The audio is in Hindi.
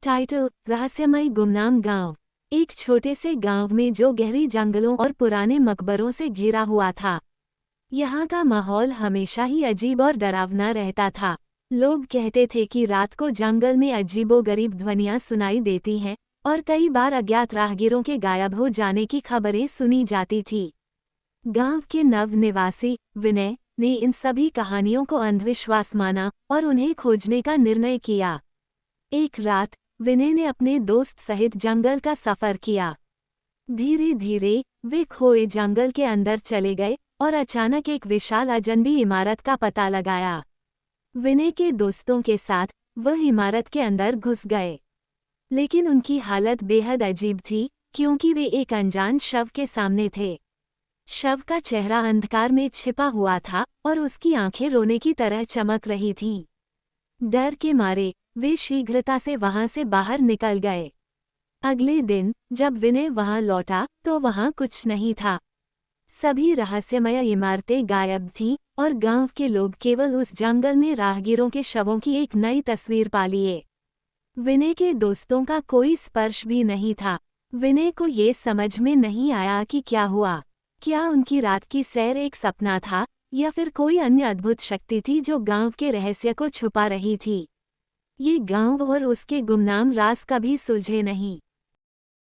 टाइटल: रहस्यमय गुमनाम गांव। एक छोटे से गांव में जो गहरी जंगलों और पुराने मकबरों से घिरा हुआ था। यहाँ का माहौल हमेशा ही अजीब और डरावना रहता था। लोग कहते थे कि रात को जंगल में अजीबोगरीब ध्वनियाँ सुनाई देती हैं और कई बार अज्ञात राहगीरों के गायब हो जाने की खबरें सुनी जाती थी। गांव के नव निवासी विनय ने इन सभी कहानियों को अंधविश्वास माना और उन्हें खोजने का निर्णय किया। एक रात विनय ने अपने दोस्त सहित जंगल का सफर किया। धीरे धीरे वे खोए जंगल के अंदर चले गए और अचानक एक विशाल अजनबी इमारत का पता लगाया। विनय के दोस्तों के साथ वह इमारत के अंदर घुस गए, लेकिन उनकी हालत बेहद अजीब थी क्योंकि वे एक अनजान शव के सामने थे। शव का चेहरा अंधकार में छिपा हुआ था और उसकी आंखें रोने की तरह चमक रही थीं। डर के मारे वे शीघ्रता से वहां से बाहर निकल गए। अगले दिन जब विनय वहां लौटा तो वहां कुछ नहीं था। सभी रहस्यमय इमारतें गायब थीं और गांव के लोग केवल उस जंगल में राहगीरों के शवों की एक नई तस्वीर पा लिए। विनय के दोस्तों का कोई स्पर्श भी नहीं था। विनय को ये समझ में नहीं आया कि क्या हुआ। क्या उनकी रात की सैर एक सपना था या फिर कोई अन्य अद्भुत शक्ति थी जो गांव के रहस्य को छुपा रही थी। ये गांव और उसके गुमनाम राज कभी सुलझे नहीं।